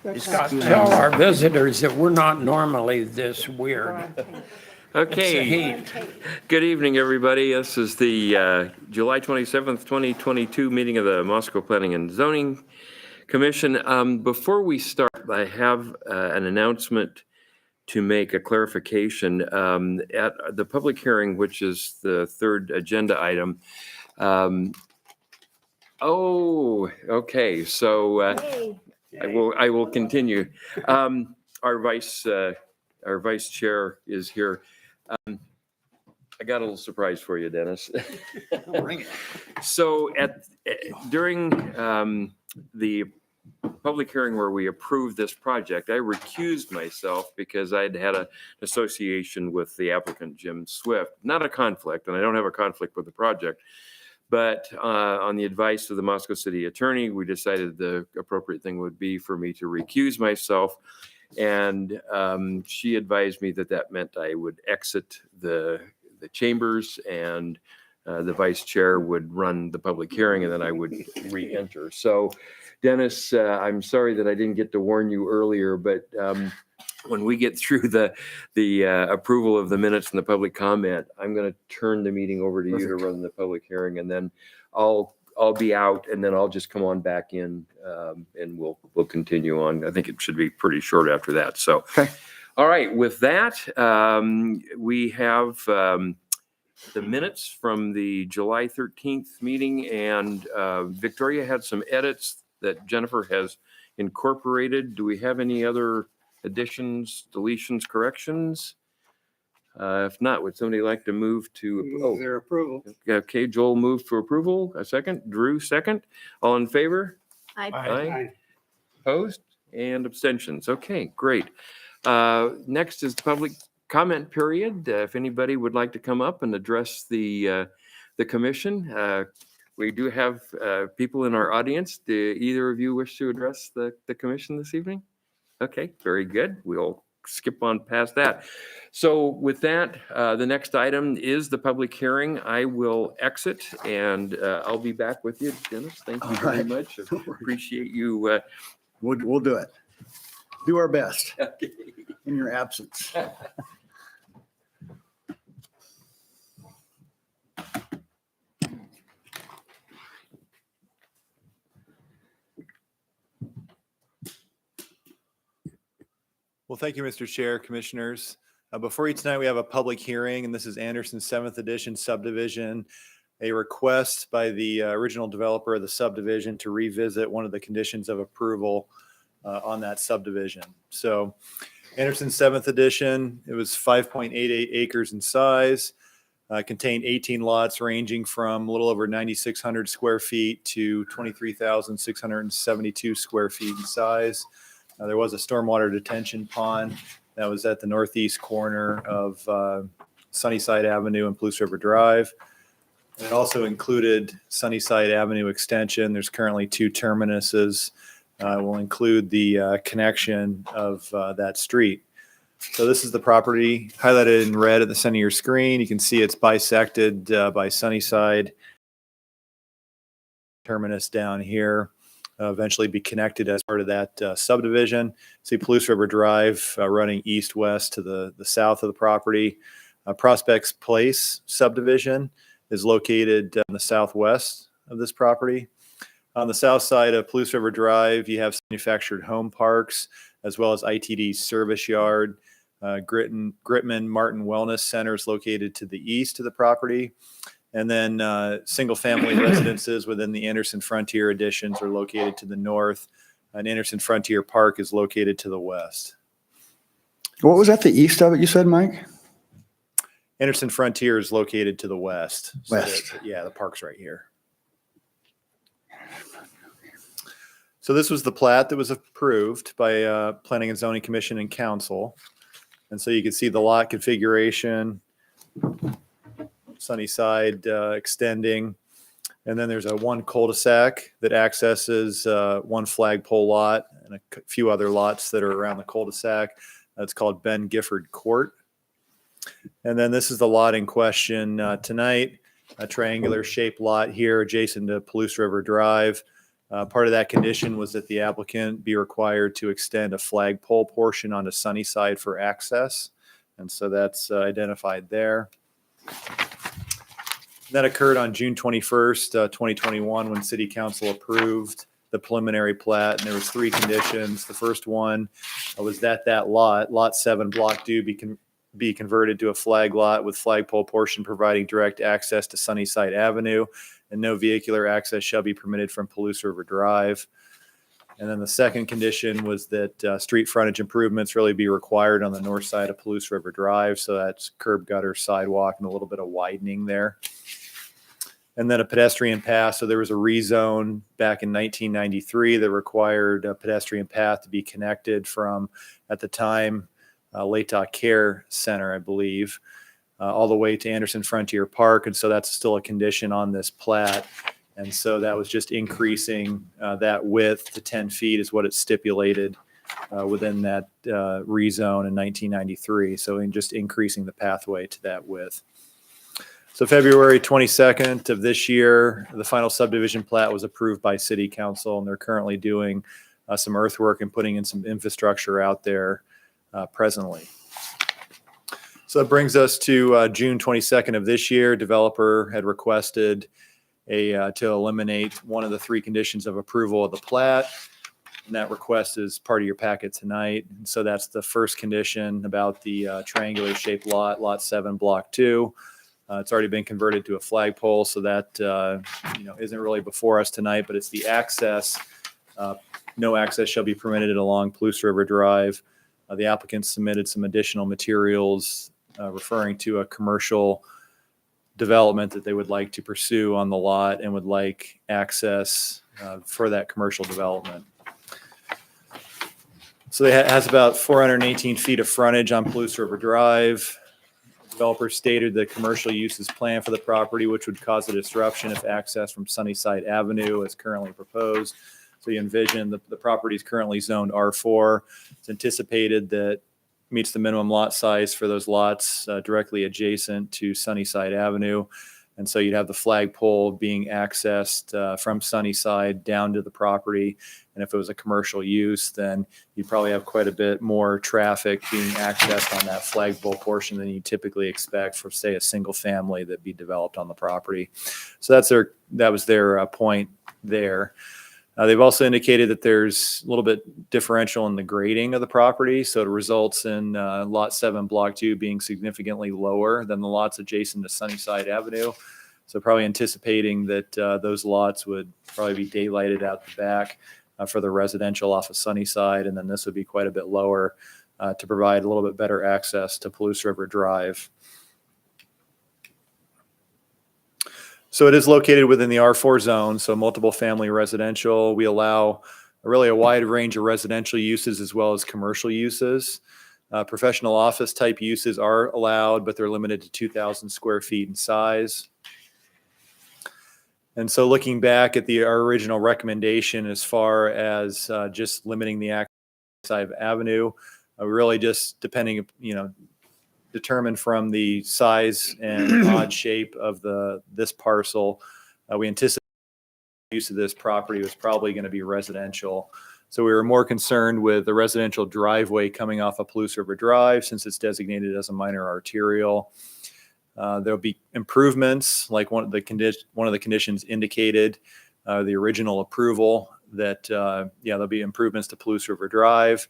Just got to tell our visitors that we're not normally this weird. Okay, good evening, everybody. This is the July 27th, 2022 meeting of the Moscow Planning and Zoning Commission. Before we start, I have an announcement to make, a clarification. At the public hearing, which is the third agenda item. Okay, so I will continue. Our vice chair is here. I got a little surprise for you, Dennis. Bring it. So during the public hearing where we approved this project, I recused myself because I'd had an association with the applicant, Jim Swift. Not a conflict, and I don't have a conflict with the project. But on the advice of the Moscow City Attorney, we decided the appropriate thing would be for me to recuse myself. And she advised me that meant I would exit the chambers, and the vice chair would run the public hearing, and then I would re-enter. So, Dennis, I'm sorry that I didn't get to warn you earlier, but when we get through the approval of the minutes and the public comment, I'm going to turn the meeting over to you to run the public hearing, and then I'll be out, and then I'll just come on back in, and we'll continue on. I think it should be pretty short after that. So, Okay. All right. With that, we have the minutes from the July 13th meeting, and Victoria had some edits that Jennifer has incorporated. Do we have any other additions, deletions, corrections? If not, would somebody like to move to Their approval. Okay, Joel moved for approval. A second. Drew, second. All in favor? Aye. Opposed and abstentions. Okay, great. Next is the public comment period. If anybody would like to come up and address the commission, we do have people in our audience. Do either of you wish to address the commission this evening? Okay, very good. We'll skip on past that. So with that, the next item is the public hearing. I will exit, and I'll be back with you, Dennis. Thank you very much. Appreciate you. We'll do it. Do our best in your absence. Well, thank you, Mr. Chair, Commissioners. Before you tonight, we have a public hearing, and this is Anderson's 7th edition subdivision, a request by the original developer of the subdivision to revisit one of the conditions of approval on that subdivision. So Anderson's 7th edition, it was 5.88 acres in size, contained 18 lots ranging from a little over 9,600 square feet to 23,672 square feet in size. There was a stormwater detention pond that was at the northeast corner of Sunnyside Avenue and Palouse River Drive. And it also included Sunnyside Avenue extension. There's currently 2 terminuses. Will include the connection of that street. So this is the property highlighted in red at the center of your screen. You can see it's bisected by Sunnyside. Terminus down here. Eventually be connected as part of that subdivision. See Palouse River Drive running east-west to the south of the property. Prospects Place subdivision is located in the southwest of this property. On the south side of Palouse River Drive, you have manufactured home parks, as well as ITD's service yard. Gritman Martin Wellness Center is located to the east of the property. And then single-family residences within the Anderson Frontier additions are located to the north. And Anderson Frontier Park is located to the west. What was at the east of it, you said, Mike? Anderson Frontier is located to the west. West. Yeah, the park's right here. So this was the plat that was approved by Planning and Zoning Commission and Council. And so you can see the lot configuration, Sunnyside extending. And then there's one cul-de-sac that accesses one flagpole lot and a few other lots that are around the cul-de-sac. That's called Ben Gifford Court. And then this is the lot in question tonight, a triangular shaped lot here adjacent to Palouse River Drive. Part of that condition was that the applicant be required to extend a flagpole portion onto Sunnyside for access. And so that's identified there. That occurred on June 21st, 2021, when City Council approved the preliminary plat, and there was 3 conditions. The first one was that lot 7 Block 2 be converted to a flag lot with flagpole portion providing direct access to Sunnyside Avenue, and no vehicular access shall be permitted from Palouse River Drive. And then the second condition was that street frontage improvements really be required on the north side of Palouse River Drive. So that's curb, gutter, sidewalk, and a little bit of widening there. And then a pedestrian path. So there was a rezone back in 1993 that required a pedestrian path to be connected from, at the time, Latah Care Center, I believe, all the way to Anderson Frontier Park. And so that's still a condition on this plat. And so that was just increasing that width to 10 feet is what it stipulated within that rezone in 1993. So in just increasing the pathway to that width. So February 22nd of this year, the final subdivision plat was approved by City Council, and they're currently doing some earthwork and putting in some infrastructure out there presently. So that brings us to June 22nd of this year. Developer had requested to eliminate one of the 3 conditions of approval of the plat. And that request is part of your packet tonight. And so that's the first condition about the triangular shaped lot 7, Block 2. It's already been converted to a flagpole, so that isn't really before us tonight, but it's the access. No access shall be permitted along Palouse River Drive. The applicant submitted some additional materials referring to a commercial development that they would like to pursue on the lot and would like access for that commercial development. So it has about 418 feet of frontage on Palouse River Drive. Developer stated the commercial use is planned for the property, which would cause a disruption if access from Sunnyside Avenue is currently proposed. So you envision the property is currently zoned R4. It's anticipated that meets the minimum lot size for those lots directly adjacent to Sunnyside Avenue. And so you'd have the flagpole being accessed from Sunnyside down to the property. And if it was a commercial use, then you'd probably have quite a bit more traffic being accessed on that flagpole portion than you typically expect for, say, a single family that be developed on the property. So that was their point there. They've also indicated that there's a little bit differential in the grading of the property. So it results in lot 7, Block 2 being significantly lower than the lots adjacent to Sunnyside Avenue. So probably anticipating that those lots would probably be daylighted out the back for the residential off of Sunnyside. And then this would be quite a bit lower to provide a little bit better access to Palouse River Drive. So it is located within the R4 zone, so multiple family residential. We allow really a wide range of residential uses as well as commercial uses. Professional office type uses are allowed, but they're limited to 2,000 square feet in size. And so looking back at our original recommendation as far as just limiting the access side of Avenue, really just determined from the size and odd shape of this parcel, we anticipate the use of this property was probably going to be residential. So we were more concerned with the residential driveway coming off of Palouse River Drive since it's designated as a minor arterial. There'll be improvements, like one of the conditions indicated, the original approval that there'll be improvements to Palouse River Drive.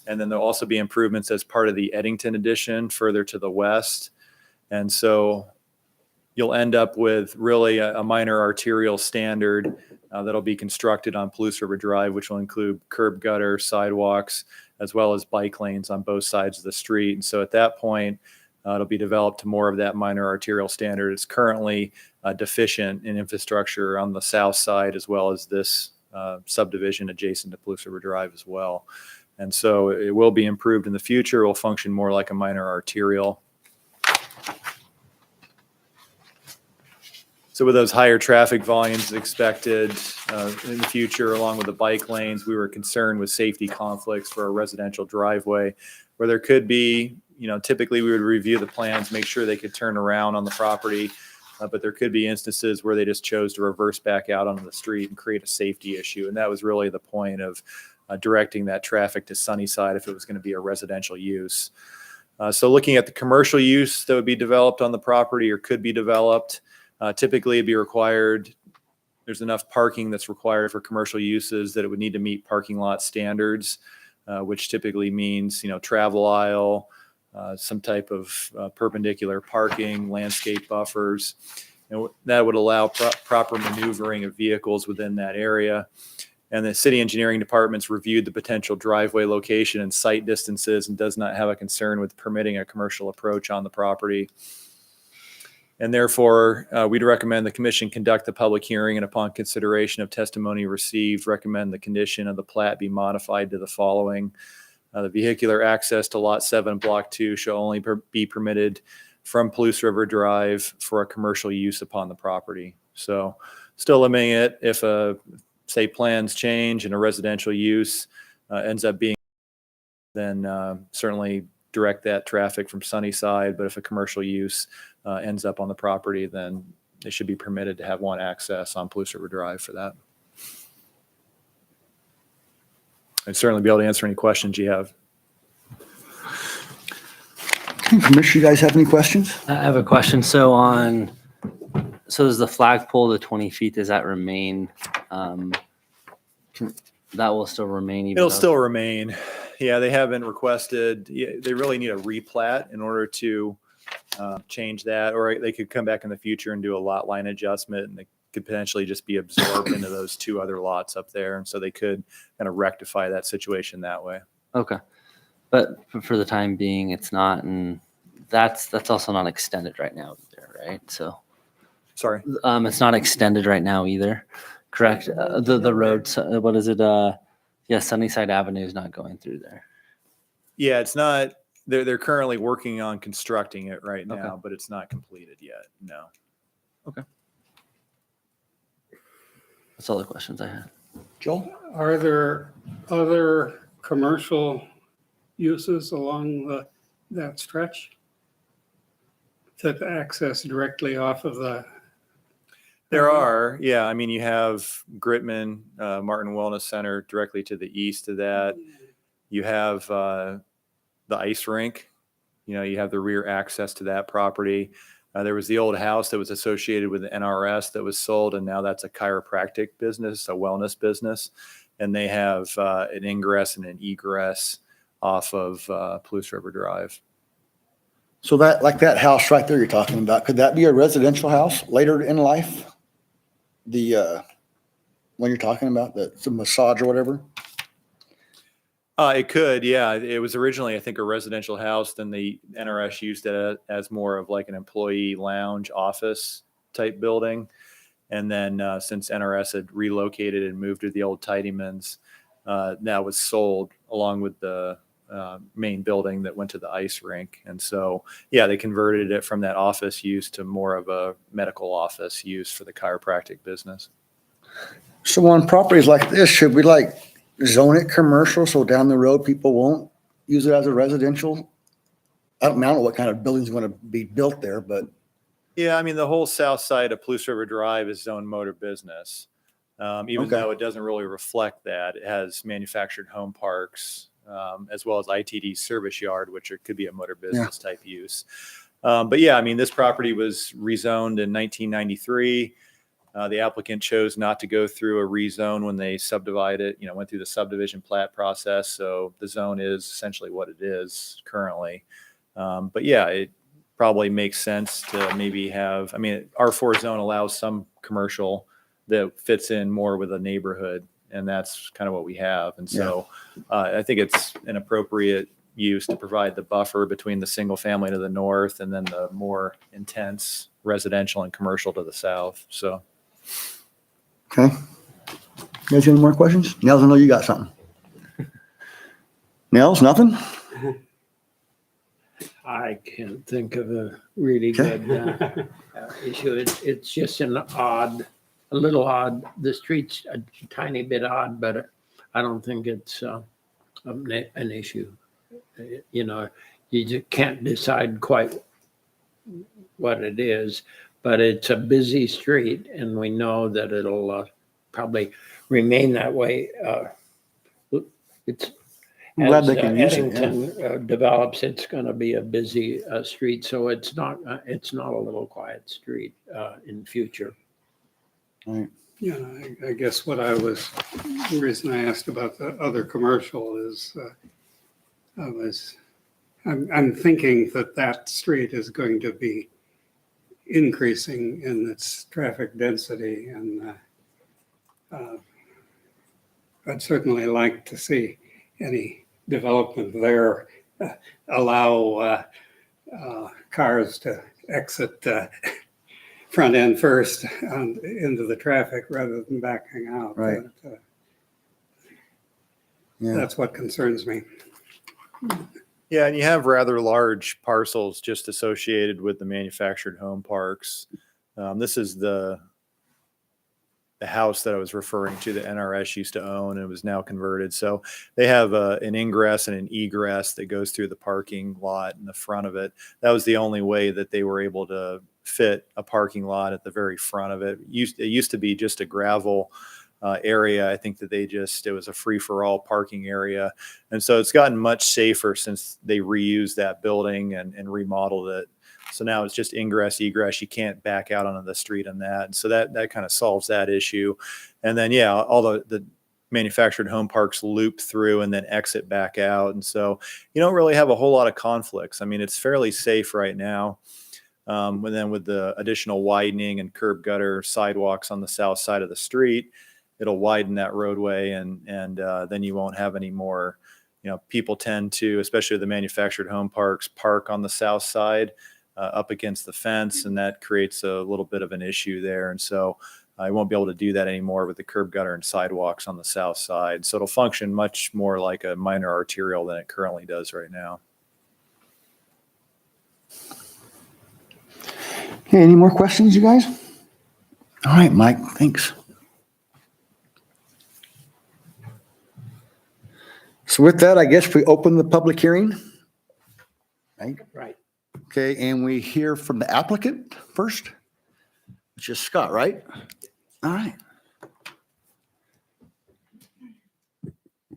And then there'll also be improvements as part of the Eddington addition further to the west. And so you'll end up with really a minor arterial standard that'll be constructed on Palouse River Drive, which will include curb, gutter, sidewalks, as well as bike lanes on both sides of the street. And so at that point, it'll be developed to more of that minor arterial standard. It's currently deficient in infrastructure on the south side, as well as this subdivision adjacent to Palouse River Drive as well. And so it will be improved in the future. It will function more like a minor arterial. So with those higher traffic volumes expected in the future, along with the bike lanes, we were concerned with safety conflicts for a residential driveway where there could be, typically we would review the plans, make sure they could turn around on the property. but there could be instances where they just chose to reverse back out onto the street and create a safety issue. And that was really the point of directing that traffic to Sunnyside if it was going to be a residential use. So looking at the commercial use that would be developed on the property or could be developed, typically it'd be required. There's enough parking that's required for commercial uses that it would need to meet parking lot standards, which typically means, travel aisle, some type of perpendicular parking, landscape buffers. And that would allow proper maneuvering of vehicles within that area. And the city engineering department's reviewed the potential driveway location and site distances and does not have a concern with permitting a commercial approach on the property. And therefore, we'd recommend the commission conduct the public hearing, and upon consideration of testimony received, recommend the condition of the plat be modified to the following. The vehicular access to Lot 7, Block 2 shall only be permitted from Palouse River Drive for a commercial use upon the property. So still limiting it if say plans change and a residential use ends up being, then certainly direct that traffic from Sunnyside. But if a commercial use ends up on the property, then they should be permitted to have one access on Palouse River Drive for that. I'd certainly be able to answer any questions you have. Commissioner, you guys have any questions? I have a question. So does the flagpole, the 20 feet, does that remain? That will still remain? It'll still remain. Yeah, they haven't requested, they really need a replat in order to change that, or they could come back in the future and do a lot line adjustment, and they could potentially just be absorbed into those two other lots up there. And so they could kind of rectify that situation that way. Okay. But for the time being, it's not, and that's also not extended right now either, right? So Sorry. it's not extended right now either, correct? The road, what is it? Yeah, Sunnyside Avenue is not going through there. Yeah, it's not, they're currently working on constructing it right now, Okay. but it's not completed yet. No. That's all the questions I had. Joel? Are there other commercial uses along that stretch that access directly off of the? There are, yeah. I mean, you have Gritman, Martin Wellness Center directly to the east of that. You have the ice rink. You have the rear access to that property. There was the old house that was associated with the NRS that was sold, and now that's a chiropractic business, a wellness business. And they have an ingress and an egress off of Palouse River Drive. So that house right there you're talking about, could that be a residential house later in life? The when you're talking about the massage or whatever? It could, yeah. It was originally, I think, a residential house. Then the NRS used it as more of like an employee lounge office type building. And then since NRS had relocated and moved to the old Tidymans, that was sold along with the main building that went to the ice rink. And so, yeah, they converted it from that office use to more of a medical office use for the chiropractic business. So on properties like this, should we zone it commercial so down the road people won't use it as a residential? I don't know what kind of building's going to be built there, but. Yeah, I mean, the whole south side of Palouse River Drive is zoned motor business. Even though it doesn't really reflect that, it has manufactured home parks, as well as ITD service yard, which could be a motor business type use. But yeah, I mean, this property was rezoned in 1993. The applicant chose not to go through a rezone when they subdivided, went through the subdivision plat process. So the zone is essentially what it is currently. But yeah, it probably makes sense to maybe have, R4 zone allows some commercial that fits in more with a neighborhood, and that's kind of what we have. And so I think it's an appropriate use to provide the buffer between the single family to the north and then the more intense residential and commercial to the south. So. Okay. You guys have any more questions? Nels, I know you got something. Nels, nothing? I can't think of a really good issue. It's just a little odd. The street's a tiny bit odd, but I don't think it's an issue. You just can't decide quite what it is. but it's a busy street, and we know that it'll probably remain that way. It's I'm glad as they can use it, yeah. Eddington develops, it's going to be a busy street, so it's not a little quiet street in future. Right. Yeah, I guess the reason I asked about the other commercial is I'm thinking that street is going to be increasing in its traffic density, and I'd certainly like to see any development there allow cars to exit front end first into the traffic rather than backing out. Right. Yeah. That's what concerns me. Yeah, and you have rather large parcels just associated with the manufactured home parks. This is the house that I was referring to, the NRS used to own, and it was now converted. So they have an ingress and an egress that goes through the parking lot in the front of it. That was the only way that they were able to fit a parking lot at the very front of it. It used to be just a gravel area. I think that it was a free-for-all parking area. And so it's gotten much safer since they reused that building and remodeled it. So now it's just ingress, egress. You can't back out onto the street on that. And so that kind of solves that issue. And then, yeah, all the manufactured home parks loop through and then exit back out. And so you don't really have a whole lot of conflicts. I mean, it's fairly safe right now. And then with the additional widening and curb gutter sidewalks on the south side of the street, it'll widen that roadway, and then you won't have any more. People tend to, especially the manufactured home parks, park on the south side up against the fence, and that creates a little bit of an issue there. And so I won't be able to do that anymore with the curb gutter and sidewalks on the south side. So it'll function much more like a minor arterial than it currently does right now. Okay, any more questions, you guys? All right, Mike, thanks. So with that, I guess we open the public hearing. Right. Okay, and we hear from the applicant first, which is Scott, right? All right.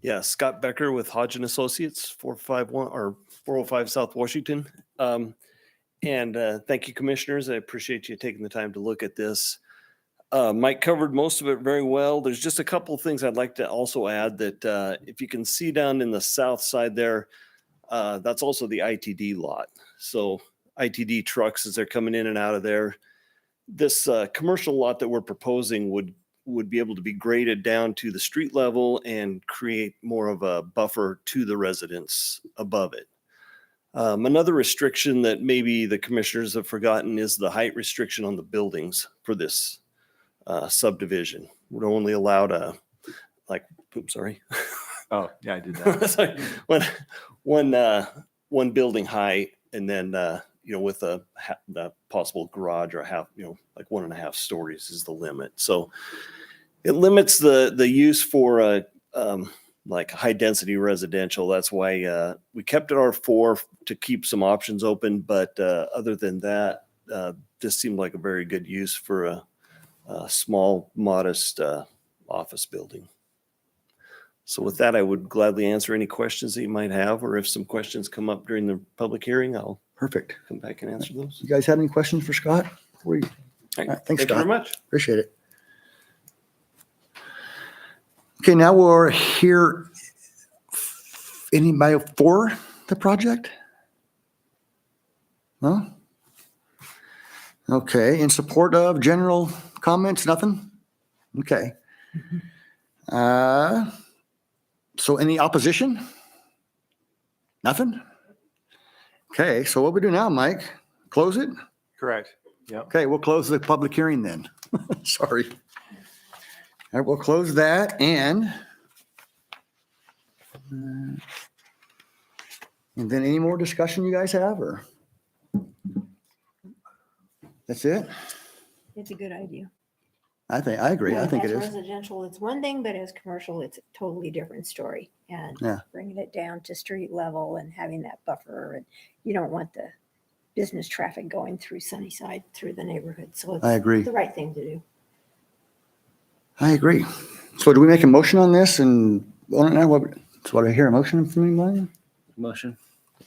Yeah, Scott Becker with Hodge and Associates, 451 or 405 South Washington. And thank you, commissioners. I appreciate you taking the time to look at this. Mike covered most of it very well. There's just a couple of things I'd like to also add that if you can see down in the south side there, that's also the ITD lot. So ITD trucks, as they're coming in and out of there, this commercial lot that we're proposing would be able to be graded down to the street level and create more of a buffer to the residents above it. Another restriction that maybe the commissioners have forgotten is the height restriction on the buildings for this subdivision. We're only allowed Oh, yeah, I did that. sorry, one building height, and then with the possible garage or half, like 1.5 stories is the limit. So it limits the use for like high density residential. That's why we kept it R4 to keep some options open. But other than that, this seemed like a very good use for a small, modest office building. So with that, I would gladly answer any questions that you might have, or if some questions come up during the public hearing, I'll Perfect. come back and answer those. You guys have any questions for Scott? All right, thanks, Thank you Scott. very much. Appreciate it. Okay, now we're here. Anybody for the project? No? Okay, in support of, general comments, nothing? Okay. So any opposition? Nothing? Okay, so what we do now, Mike? Close it? Correct. Yep. Okay, we'll close the public hearing then. Sorry. All right, we'll close that and then any more discussion you guys have, or? That's it? It's a good idea. I agree. I think it As is. residential, it's one thing, but as commercial, it's a totally different story. And Yeah. bringing it down to street level and having that buffer, and you don't want business traffic going through Sunnyside, through the neighborhood. So I it's agree. the right thing to do. I agree. So do we make a motion on this and vote on it now? So what, I hear a motion from anybody? Motion.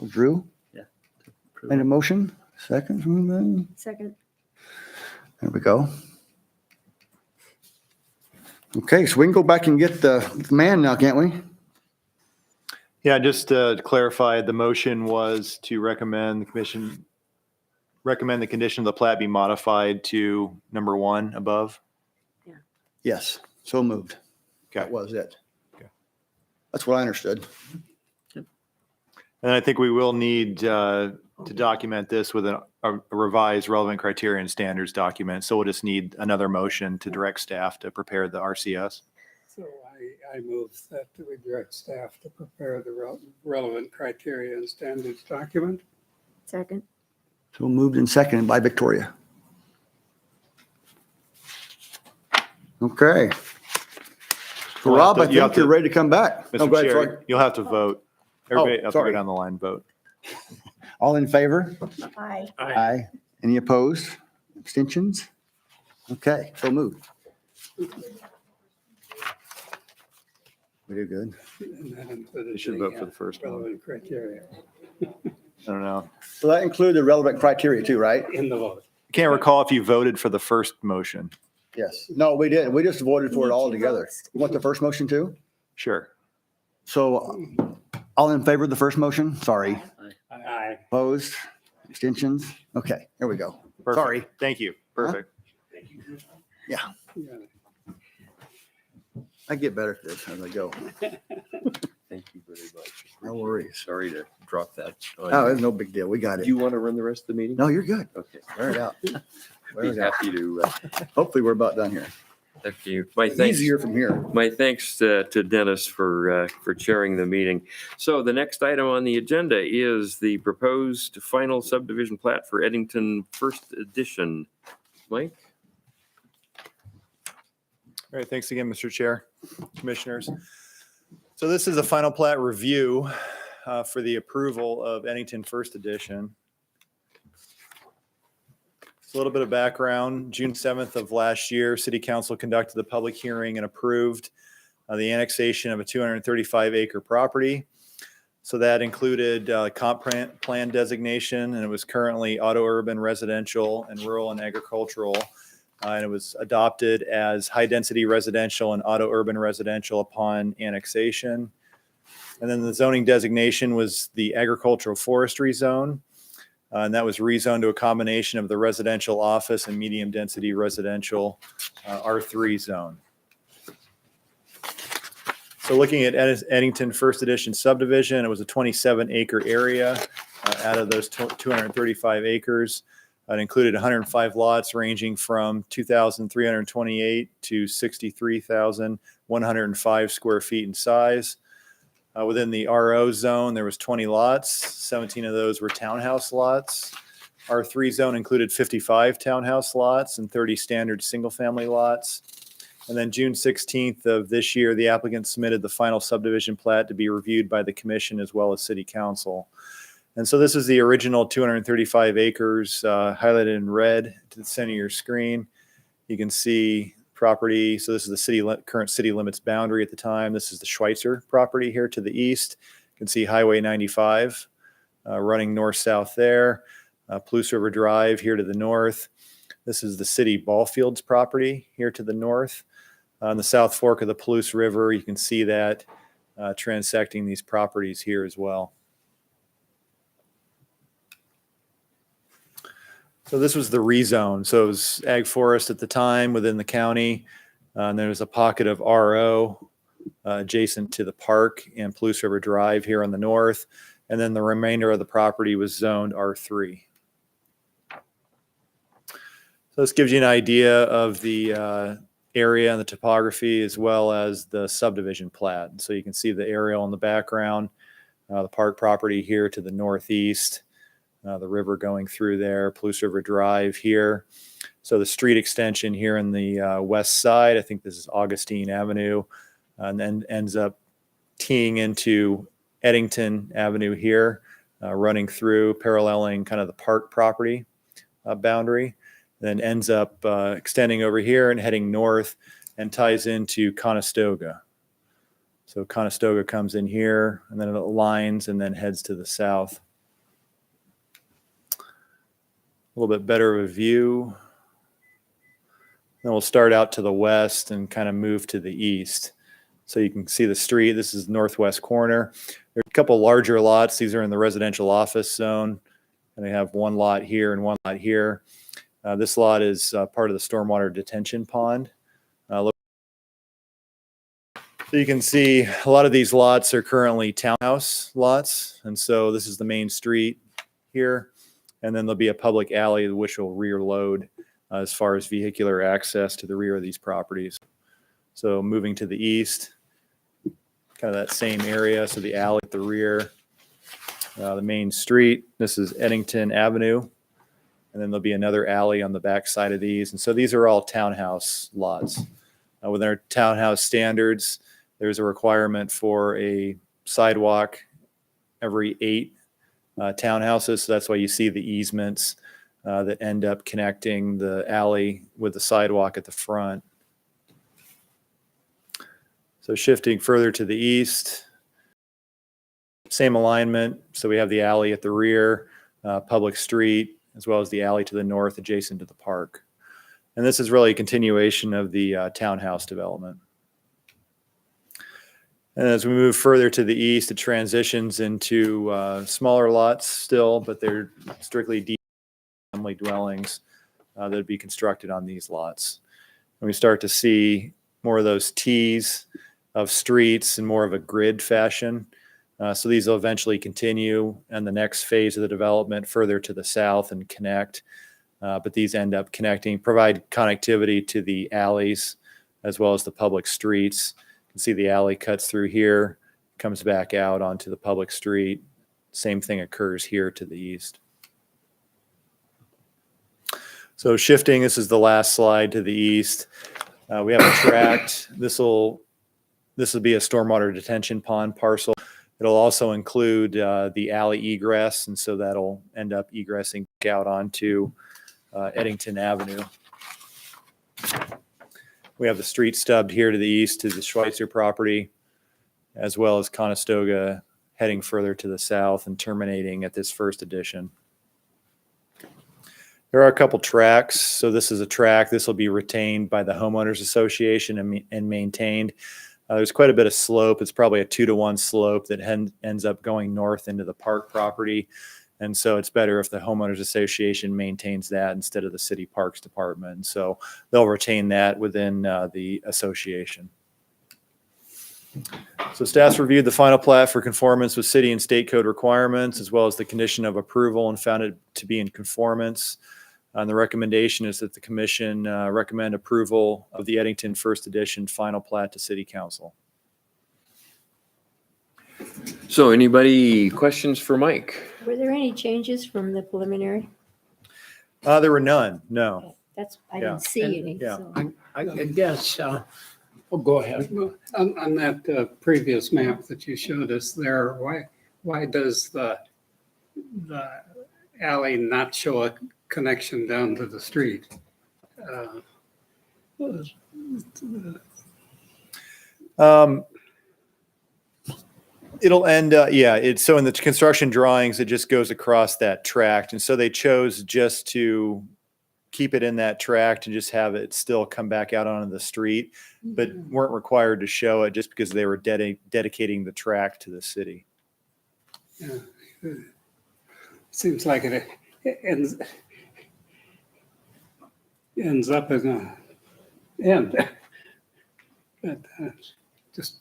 Drew Approve. made a motion, second from anybody? Second. There we go. Okay, so we can go back and get the man now, can't we? Yeah, just to clarify, the motion was to recommend the condition of the plat be modified to number 1 above. Yes, so moved. That Okay. was it. Okay. That's what I understood. And I think we will need to document this with a revised relevant criteria and standards document. So we'll just need another motion to direct staff to prepare the RCS. So I move that we direct staff to prepare the relevant criteria and standards document. Second. So moved and seconded by Victoria. Okay. So You'll have Rob, to- I you have think you're to- ready to come back. Oh, Mr. go ahead, Chair, sorry. you'll have to vote. Everybody have to sorry. go down the line and vote. All in favor? Aye. Aye. Any opposed? Abstentions? Okay, so moved. We did good. And that included You should vote for the first one. relevant criteria I don't know. So that included the relevant criteria too, right? in the vote. I can't recall if you voted for the first motion. Yes. No, we didn't. We just voted for it Need all two together. votes. You want the first motion too? Sure. So all in favor of the first motion? Sorry. Aye. Opposed? Extensions? Okay, here we go. Perfect. Sorry. Thank you. Perfect. Yeah. I get better at this as I go. Thank you very much. No worries. Sorry to drop that. on Oh, you. it's no big deal. We got Do it. you want to run the rest of the meeting? No, you're good. Okay. Wear it out. Wear Be it out. happy to, Hopefully we're about done here. thank you. My thanks. Easier from here. My thanks to Dennis for chairing the meeting. So the next item on the agenda is the proposed final subdivision plat for Eddington First Edition. Mike? All right, thanks again, Mr. Chair, Commissioners. So this is a final plat review for the approval of Eddington First Edition. Just a little bit of background. June 7th of last year, City Council conducted the public hearing and approved the annexation of a 235-acre property. So that included comp plan designation, and it was currently auto urban, residential, and rural and agricultural. And it was adopted as high-density residential and auto urban residential upon annexation. And then the zoning designation was the agricultural forestry zone. And that was rezoned to a combination of the residential office and medium-density residential R3 zone. So looking at Eddington First Edition subdivision, it was a 27-acre area out of those 235 acres. It included 105 lots ranging from 2,328 to 63,105 square feet in size. Within the RO zone, there was 20 lots. 17 of those were townhouse lots. R3 zone included 55 townhouse lots and 30 standard single-family lots. And then June 16th of this year, the applicant submitted the final subdivision plat to be reviewed by the commission as well as City Council. And so this is the original 235 acres highlighted in red to the center of your screen. You can see property. So this is the current city limits boundary at the time. This is the Schweitzer property here to the east. You can see Highway 95 running north-south there. Palouse River Drive here to the north. This is the city ball fields property here to the north. On the South Fork of the Palouse River, you can see that transecting these properties here as well. So this was the rezone. So it was ag forest at the time within the county. And there was a pocket of RO adjacent to the park and Palouse River Drive here on the north. And then the remainder of the property was zoned R3. So this gives you an idea of the area and the topography as well as the subdivision plat. So you can see the aerial in the background, the park property here to the northeast. The river going through there, Palouse River Drive here. So the street extension here in the west side, I think this is Augustine Avenue, and then ends up teeing into Eddington Avenue here running through, paralleling kind of the park property boundary, then ends up extending over here and heading north and ties into Conestoga. So Conestoga comes in here and then it aligns and then heads to the south. A little bit better of a view. Then we'll start out to the west and kind of move to the east. So you can see the street. This is northwest corner. There's a couple larger lots. These are in the residential office zone. And they have one lot here and one lot here. This lot is part of the stormwater detention pond. So you can see a lot of these lots are currently townhouse lots. And so this is the main street here. And then there'll be a public alley which will rear load as far as vehicular access to the rear of these properties. So moving to the east, kind of that same area. So the alley at the rear, the main street. This is Eddington Avenue. And then there'll be another alley on the back side of these. And so these are all townhouse lots. With our townhouse standards, there's a requirement for a sidewalk every 8 townhouses. So that's why you see the easements that end up connecting the alley with the sidewalk at the front. So shifting further to the east, same alignment. So we have the alley at the rear, public street, as well as the alley to the north adjacent to the park. And this is really a continuation of the townhouse development. And as we move further to the east, it transitions into smaller lots still, but they're strictly family dwellings that would be constructed on these lots. And we start to see more of those T's of streets in more of a grid fashion. So these will eventually continue and the next phase of the development further to the south and connect. But these end up connecting, provide connectivity to the alleys as well as the public streets. You can see the alley cuts through here, comes back out onto the public street. Same thing occurs here to the east. So shifting, this is the last slide to the east. We have a tract. This will be a stormwater detention pond parcel. It'll also include the alley egress, and so that'll end up egressing out onto Eddington Avenue. We have the street stubbed here to the east to the Schweitzer property, as well as Conestoga heading further to the south and terminating at this first addition. There are a couple tracks. So this is a track. This will be retained by the homeowners association and maintained. There's quite a bit of slope. It's probably a 2-to-1 slope that ends up going north into the park property. And so it's better if the homeowners association maintains that instead of the city parks department. And so they'll retain that within the association. So staff's reviewed the final plat for conformance with city and state code requirements, as well as the condition of approval, and found it to be in conformance. And the recommendation is that the commission recommend approval of the Eddington First Edition final plat to City Council. So anybody questions for Mike? Were there any changes from the preliminary? There were none, no. Okay, that's, I Yeah. didn't see any. yeah. So. I guess, go ahead. Well, on that previous map that you showed us there, why does the alley not show a connection down to the street? It'll end, so in the construction drawings, it just goes across that tract. And so they chose just to keep it in that tract and just have it still come back out onto the street, but weren't required to show it just because they were dedicating the tract to the city. Yeah. Seems like it ends up as a end. But just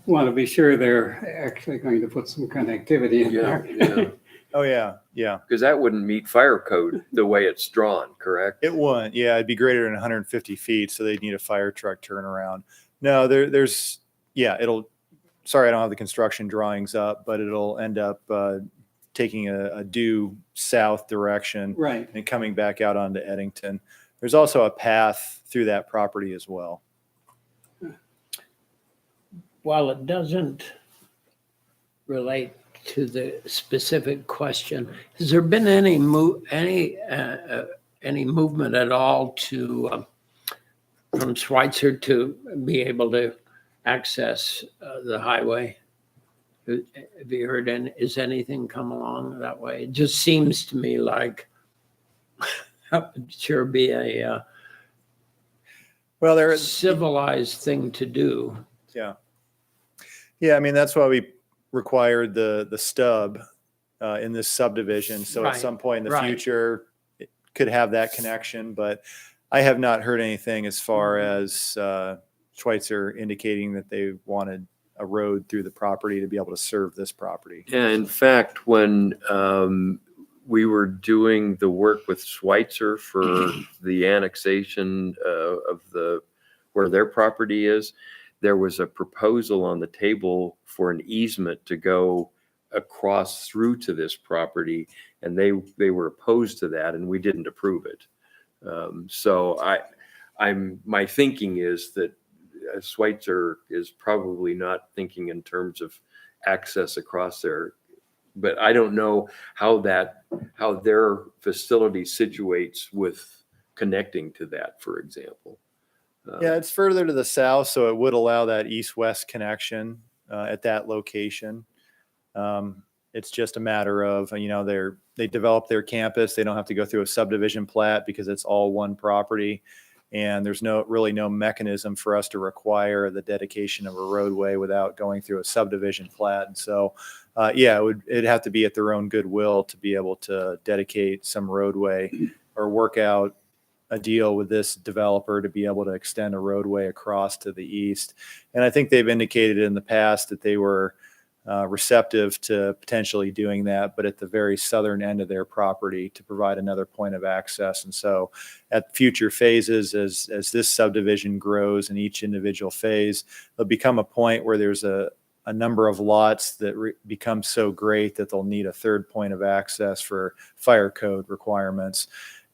want to be sure they're actually going to put some connectivity in there. Yeah. Oh, yeah, yeah. Because that wouldn't meet fire code the way it's drawn, correct? It wouldn't. Yeah, it'd be greater than 150 feet, so they'd need a fire truck turnaround. No, there's, sorry, I don't have the construction drawings up, but it'll end up taking a due south direction Right. and coming back out onto Eddington. There's also a path through that property as well. While it doesn't relate to the specific question, has there been any movement at all to from Schweitzer to be able to access the highway? Have you heard any? Is anything come along that way? It just seems to me like that would sure be a Well, there, civilized thing to do. yeah. Yeah, I mean, that's why we required the stub in this subdivision. So Right, at some point in the right. future, it could have that connection, but I have not heard anything as far as Schweitzer indicating that they wanted a road through the property to be able to serve this property. Yeah, in fact, when we were doing the work with Schweitzer for the annexation of where their property is, there was a proposal on the table for an easement to go across through to this property, and they were opposed to that, and we didn't approve it. So my thinking is that Schweitzer is probably not thinking in terms of access across there, but I don't know how their facility situates with connecting to that, for example. Yeah, it's further to the south, so it would allow that east-west connection at that location. It's just a matter of, they develop their campus. They don't have to go through a subdivision plat because it's all one property. And there's really no mechanism for us to require the dedication of a roadway without going through a subdivision plat. And so, it'd have to be at their own goodwill to be able to dedicate some roadway or work out a deal with this developer to be able to extend a roadway across to the east. And I think they've indicated in the past that they were receptive to potentially doing that, but at the very southern end of their property to provide another point of access. And so at future phases, as this subdivision grows in each individual phase, there'll become a point where there's a number of lots that become so great that they'll need a third point of access for fire code requirements.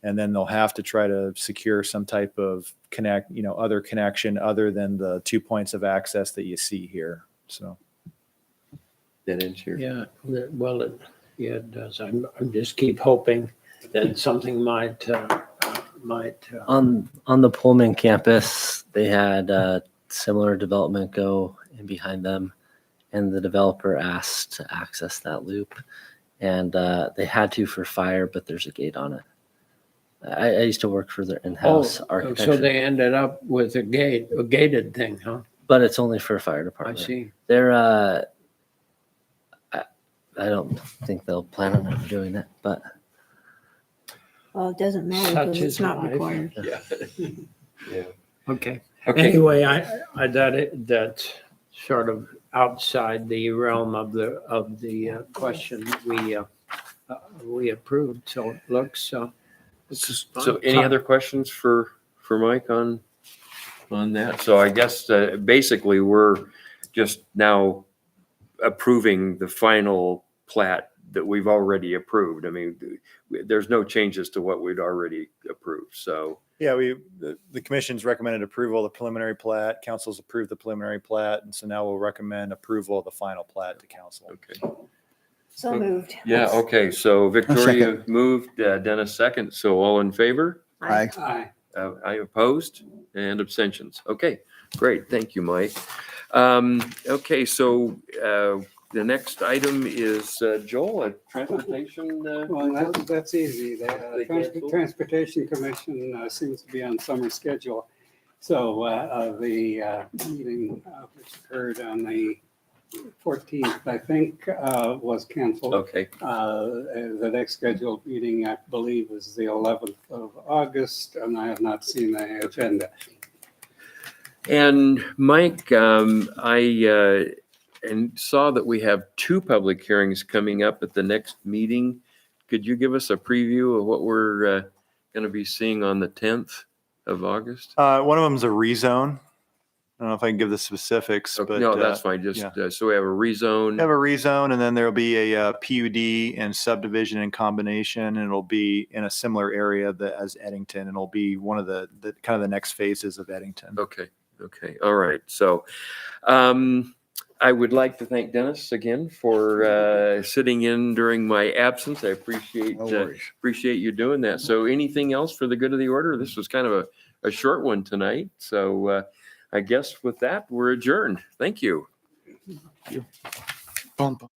And then they'll have to try to secure some type of other connection other than the 2 points of access that you see here. So. That ends here. Yeah, well, it does. I'm just keep hoping that something might. On the Pullman campus, they had a similar development go in behind them, and the developer asked to access that loop, and they had to for fire, but there's a gate on it. I used to work for their in-house architecture. So they ended up with a gated thing, huh? But it's only for fire I department. see. They're I don't think they'll plan on ever doing it, but Well, it doesn't matter Such because is it's not life. required. Yeah. Yeah. Okay. Okay. Anyway, that's sort of outside the realm of the question we approved. So it looks. So any other questions for Mike on that? So I guess basically we're just now approving the final plat that we've already approved. I mean, there's no changes to what we'd already approved. So Yeah, the commission's recommended approval of the preliminary plat. Council's approved the preliminary plat. And so now we'll recommend approval of the final plat to council. okay. So moved. Yeah. Okay. So Victoria moved, Dennis second. So all in favor? Aye. Aye. I opposed and abstentions. Okay, great. Thank you, Mike. Okay, so the next item is Joel, a transportation. Well, that's easy. They The canceled? Transportation Commission seems to be on summer schedule. So the meeting which occurred on the 14th, I think, was canceled. Okay, The next scheduled meeting, I believe, is the 11th of August, and I have not seen the agenda. and Mike, I saw that we have 2 public hearings coming up at the next meeting. Could you give us a preview of what we're going to be seeing on the 10th of August? One of them is a rezone. I don't know if I can give the specifics, Okay, but no, that's fine. Just so we have a rezone. we have a rezone, and then there'll be a PUD and subdivision in combination, and it'll be in a similar area as Eddington, and it'll be one of the kind of the next phases of Eddington. Okay. All right. So, I would like to thank Dennis again for sitting in during my absence. I No worries. appreciate you doing that. So anything else for the good of the order? This was kind of a short one tonight. So I guess with that, we're adjourned. Thank you. Bump.